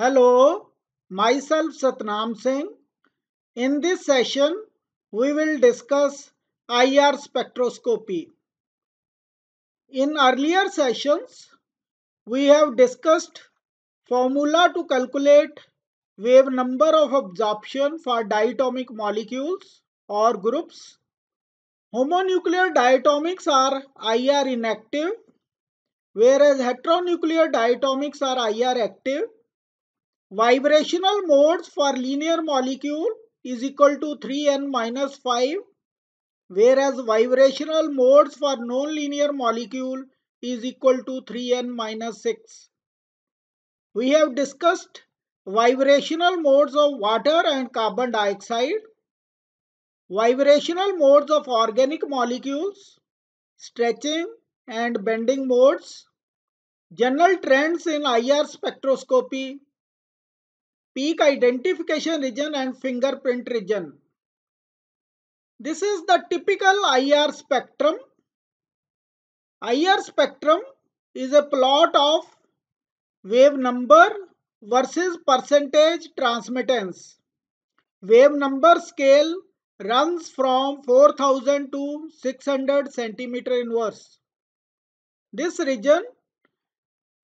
Hello, myself Satnam Singh. In this session, we will discuss IR spectroscopy. In earlier sessions, we have discussed formula to calculate wave number of absorption for diatomic molecules or groups. Homonuclear diatomics are IR inactive, whereas heteronuclear diatomics are IR active. Vibrational modes for linear molecule is equal to 3n minus 5, whereas vibrational modes for non-linear molecule is equal to 3n minus 6. We have discussed vibrational modes of water and carbon dioxide, vibrational modes of organic molecules, stretching and bending modes, general trends in IR spectroscopy, peak identification region and fingerprint region. This is the typical IR spectrum. IR spectrum is a plot of wave number versus percentage transmittance. Wave number scale runs from 4000 to 600 centimeter inverse. This region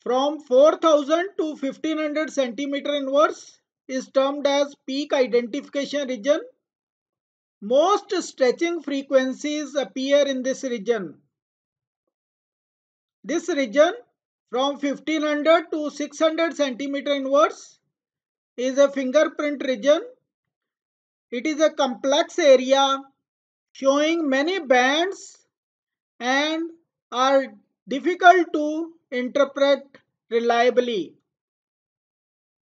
from 4000 to 1500 centimeter inverse is termed as peak identification region. Most stretching frequencies appear in this region. This region from 1500 to 600 centimeter inverse is a fingerprint region. It is a complex area showing many bands and are difficult to interpret reliably.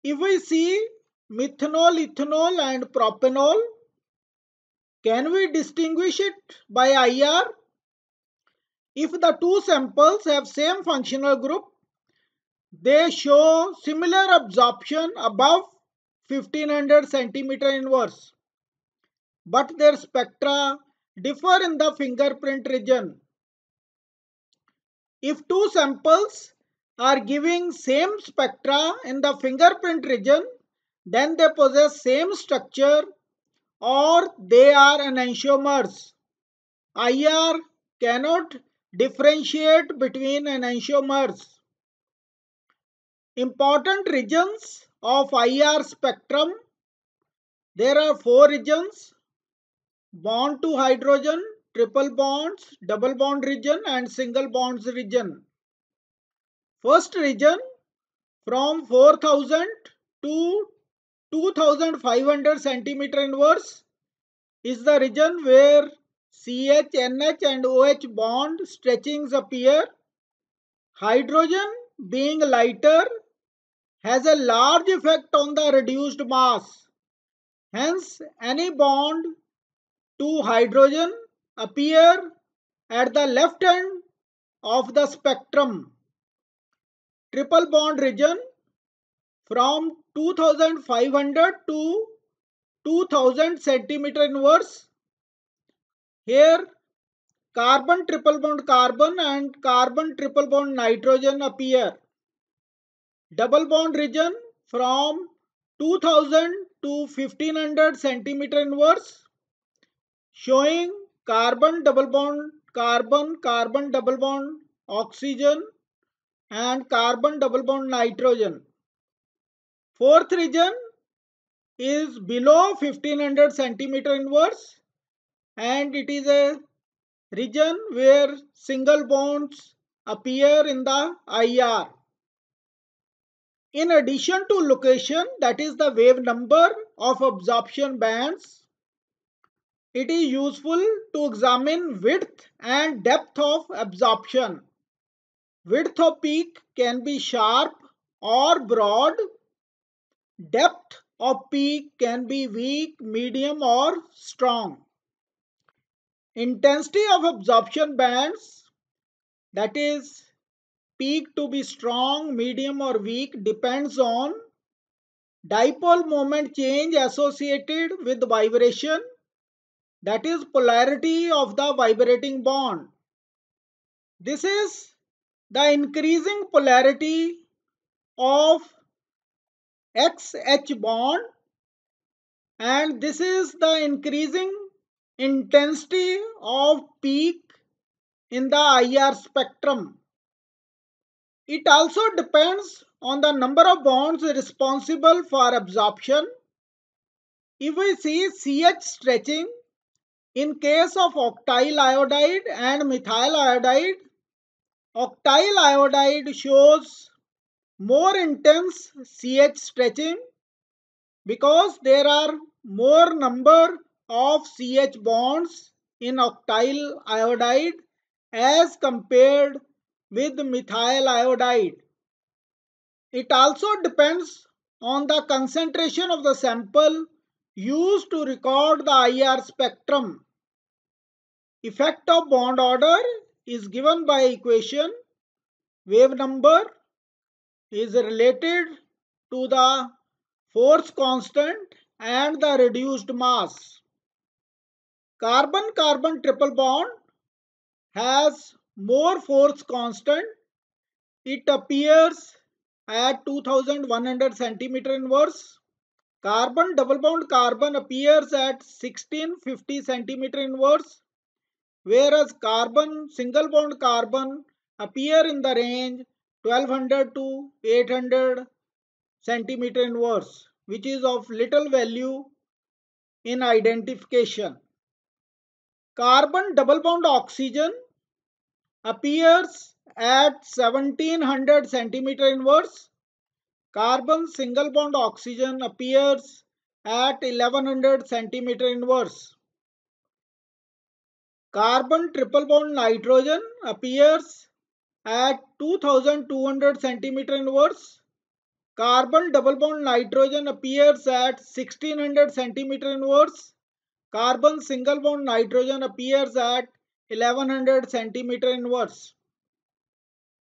If we see methanol, ethanol and propanol, can we distinguish it by IR? If the two samples have same functional group, they show similar absorption above 1500 centimeter inverse, but their spectra differ in the fingerprint region. If two samples are giving same spectra in the fingerprint region, then they possess same structure or they are enantiomers. IR cannot differentiate between enantiomers. Important regions of IR spectrum. There are four regions: bond to hydrogen, triple bonds, double bond region and single bonds region. First region from 4000 to 2500 centimeter inverse is the region where CH, NH and OH bond stretchings appear. Hydrogen, being lighter, has a large effect on the reduced mass. Hence, any bond to hydrogen appear at the left end of the spectrum. Triple bond region from 2500 to 2000 centimeter inverse. Here, carbon triple bond carbon and carbon triple bond nitrogen appear. Double bond region from 2000 to 1500 centimeter inverse, showing carbon double bond carbon, carbon double bond oxygen and carbon double bond nitrogen. Fourth region is below 1500 centimeter inverse and it is a region where single bonds appear in the IR. In addition to location, that is the wave number of absorption bands, it is useful to examine width and depth of absorption. Width of peak can be sharp or broad. Depth of peak can be weak, medium or strong. Intensity of absorption bands, that is peak to be strong, medium or weak, depends on dipole moment change associated with vibration, that is polarity of the vibrating bond. This is the increasing polarity of XH bond, and this is the increasing intensity of peak in the IR spectrum. It also depends on the number of bonds responsible for absorption. If we see CH stretching, in case of octyl iodide and methyl iodide, octyl iodide shows more intense CH stretching because there are more number of CH bonds in octyl iodide as compared with methyl iodide. It also depends on the concentration of the sample used to record the IR spectrum. Effect of bond order is given by equation. Wave number is related to the force constant and the reduced mass. Carbon-carbon triple bond has more force constant. It appears at 2100 centimeter inverse. Carbon double bond carbon appears at 1650 centimeter inverse, whereas carbon single bond carbon appear in the range 1200 to 800 centimeter inverse, which is of little value in identification. Carbon double bond oxygen appears at 1700 centimeter inverse. Carbon single bond oxygen appears at 1100 centimeter inverse. Carbon triple bond nitrogen appears at 2200 centimeter inverse. Carbon double bond nitrogen appears at 1600 centimeter inverse. Carbon single bond nitrogen appears at 1100 centimeter inverse.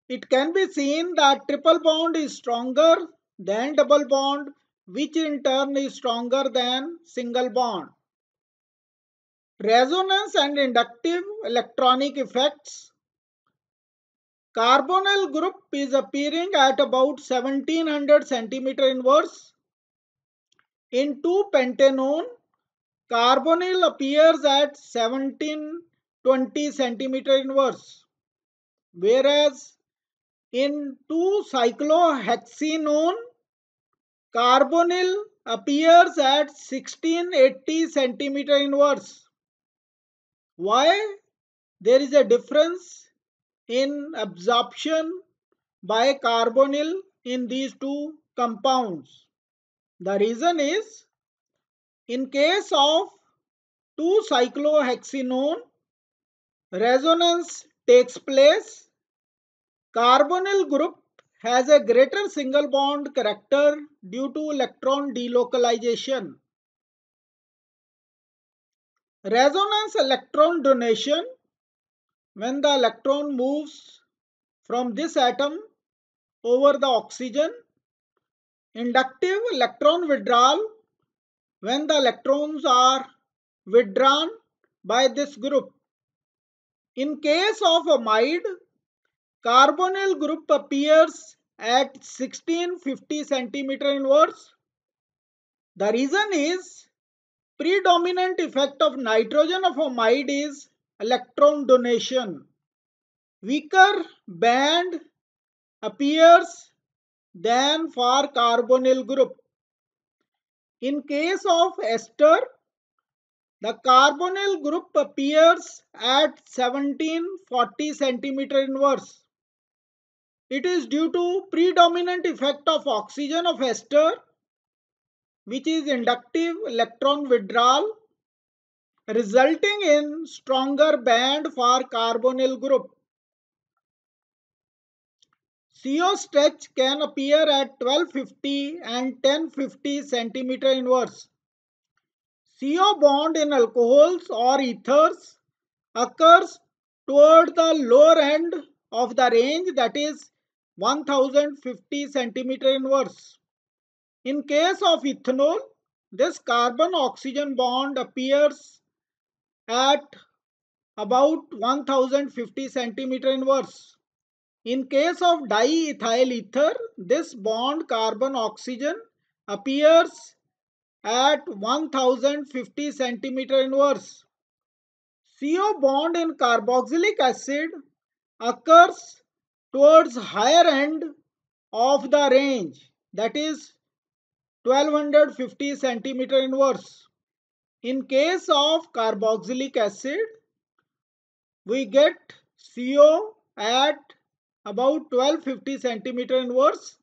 It can be seen that triple bond is stronger than double bond, which in turn is stronger than single bond. Resonance and inductive electronic effects. Carbonyl group is appearing at about 1700 centimeter inverse. In 2-pentanone, carbonyl appears at 1720 centimeter inverse, whereas in 2-cyclohexenone, carbonyl appears at 1680 centimeter inverse. Why there is a difference in absorption by carbonyl in these two compounds? The reason is, in case of 2-cyclohexenone, resonance takes place. Carbonyl group has a greater single bond character due to electron delocalization. Resonance electron donation, when the electron moves from this atom over the oxygen. Inductive electron withdrawal, when the electrons are withdrawn by this group. In case of amide, carbonyl group appears at 1650 centimeter inverse. The reason is, predominant effect of nitrogen of amide is electron donation. Weaker band appears than for carbonyl group. In case of ester, the carbonyl group appears at 1740 centimeter inverse. It is due to predominant effect of oxygen of ester, which is inductive electron withdrawal, resulting in stronger band for carbonyl group. CO stretch can appear at 1250 and 1050 centimeter inverse. CO bond in alcohols or ethers occurs toward the lower end of the range, that is 1050 centimeter inverse. In case of ethanol, this carbon-oxygen bond appears at about 1050 centimeter inverse. In case of diethyl ether, this bond carbon-oxygen appears at 1050 centimeter inverse. CO bond in carboxylic acid occurs towards higher end of the range, that is 1250 centimeter inverse. In case of carboxylic acid, we get CO at about 1250 centimeter inverse.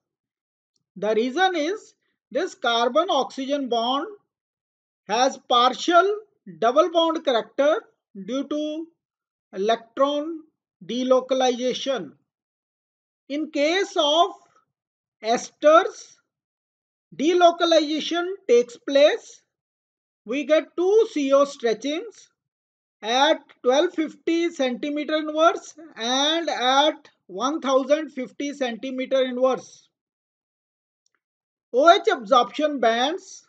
The reason is this carbon oxygen bond has partial double bond character due to electron delocalization. In case of esters, delocalization takes place. We get two CO stretchings at 1250 centimeter inverse and at 1050 centimeter inverse. OH absorption bands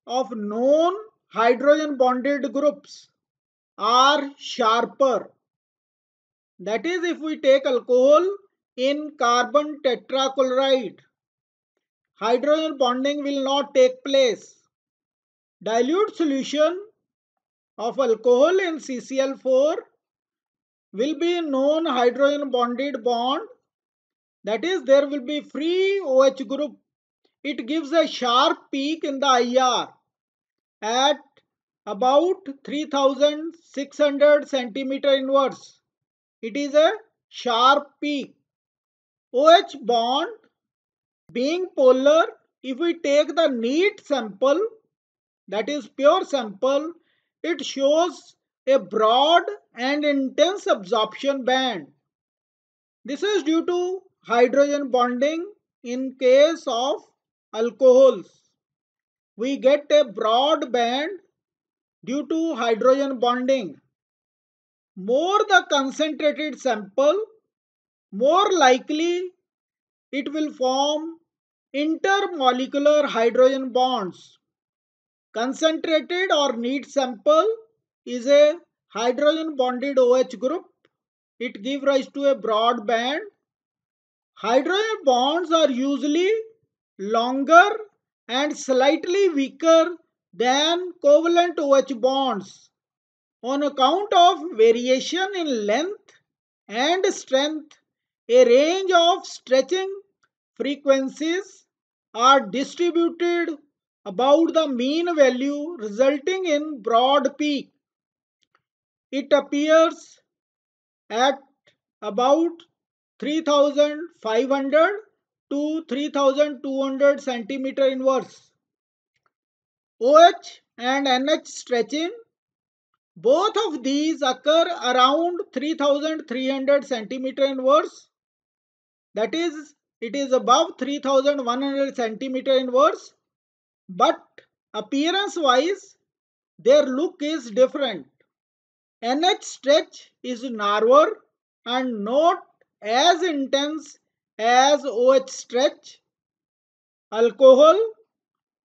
of known hydrogen bonded groups are sharper. That is, if we take alcohol in carbon tetrachloride, hydrogen bonding will not take place. Dilute solution of alcohol in CCl4 will be known hydrogen bonded bond. That is, there will be free OH group. It gives a sharp peak in the IR at about 3600 centimeter inverse. It is a sharp peak. OH bond being polar, if we take the neat sample, that is pure sample, it shows a broad and intense absorption band. This is due to hydrogen bonding in case of alcohols. We get a broad band due to hydrogen bonding. More the concentrated sample, more likely it will form intermolecular hydrogen bonds. Concentrated or neat sample is a hydrogen bonded OH group. It gives rise to a broad band. Hydrogen bonds are usually longer and slightly weaker than covalent OH bonds on account of variation in length and strength. A range of stretching frequencies are distributed about the mean value, resulting in broad peak. It appears at about 3500 to 3200 centimeter inverse. OH and NH stretching, both of these occur around 3300 centimeter inverse. That is, it is above 3100 centimeter inverse, but appearance wise their look is different. NH stretch is narrower and not as intense as OH stretch. Alcohol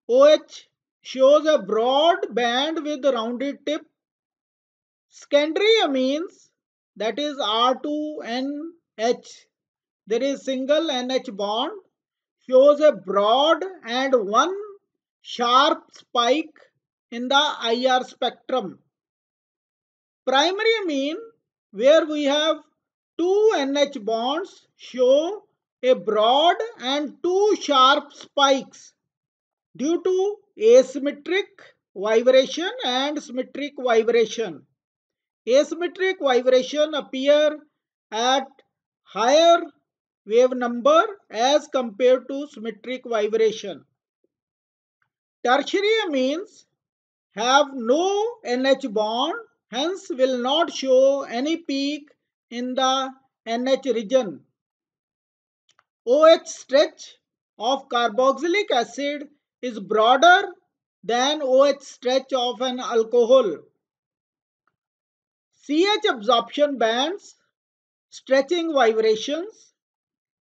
OH shows a broad band with rounded tip. Secondary amines, that is R2NH, there is single NH bond, shows a broad and one sharp spike in the IR spectrum. Primary amine, where we have two NH bonds, show a broad and two sharp spikes due to asymmetric vibration and symmetric vibration. Asymmetric vibration appear at higher wave number as compared to symmetric vibration. Tertiary amines have no NH bond, hence will not show any peak in the NH region. OH stretch of carboxylic acid is broader than OH stretch of an alcohol. CH absorption bands, stretching vibrations.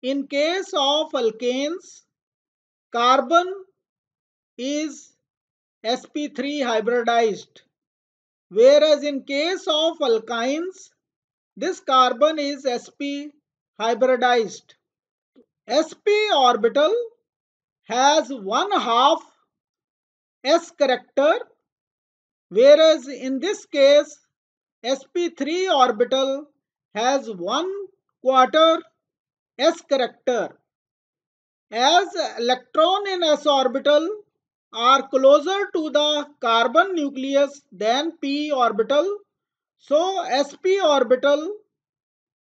In case of alkanes, carbon is sp3 hybridized, whereas in case of alkynes, this carbon is sp hybridized. sp orbital has 1/2 s character, whereas in this case sp3 orbital has 1/4 s character. As electron in s orbital are closer to the carbon nucleus than p orbital, so sp orbital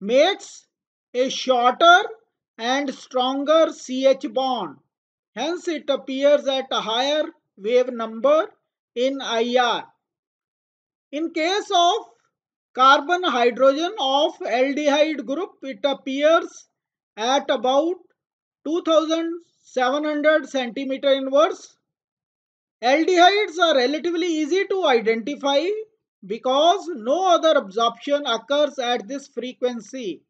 makes a shorter and stronger CH bond. Hence it appears at a higher wave number in IR. In case of carbon hydrogen of aldehyde group, it appears at about 2700 centimeter inverse. Aldehydes are relatively easy to identify because no other absorption occurs at this frequency.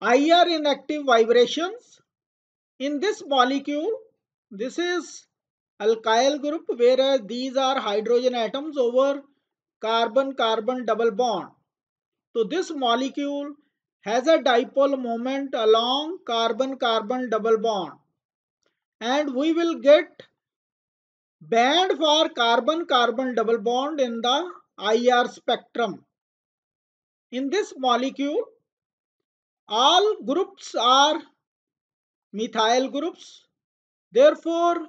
IR inactive vibrations. In this molecule, this is alkyl group, whereas these are hydrogen atoms over carbon-carbon double bond. So this molecule has a dipole moment along carbon-carbon double bond, and we will get band for carbon-carbon double bond in the IR spectrum. In this molecule, all groups are methyl groups. Therefore,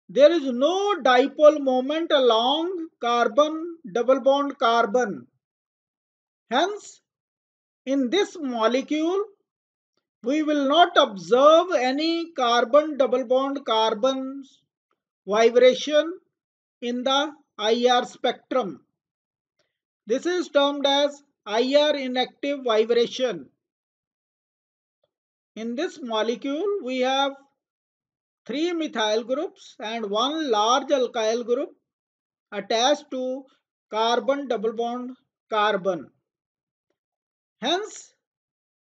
there is no dipole moment along carbon double bond carbon. Hence, in this molecule, we will not observe any carbon double bond carbon vibration in the IR spectrum. This is termed as IR inactive vibration. In this molecule, we have 3 methyl groups and 1 large alkyl group attached to carbon double bond carbon. Hence,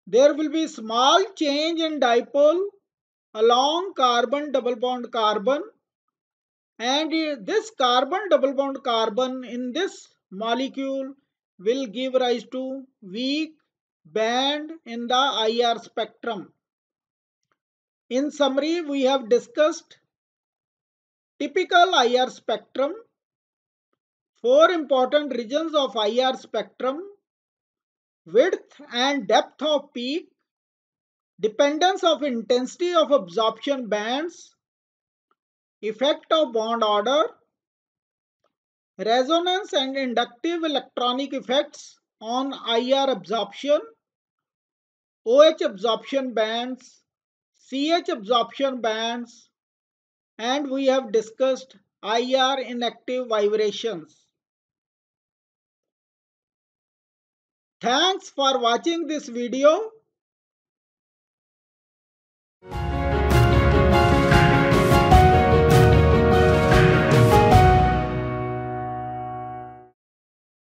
there will be small change in dipole along carbon double bond carbon, and this carbon double bond carbon in this molecule will give rise to weak band in the IR spectrum. In summary, we have discussed typical IR spectrum, 4 important regions of IR spectrum: width and depth of peak, dependence of intensity of absorption bands, effect of bond order, resonance and inductive electronic effects on IR absorption, OH absorption bands, CH absorption bands, and we have discussed IR inactive vibrations. Thanks for watching this video.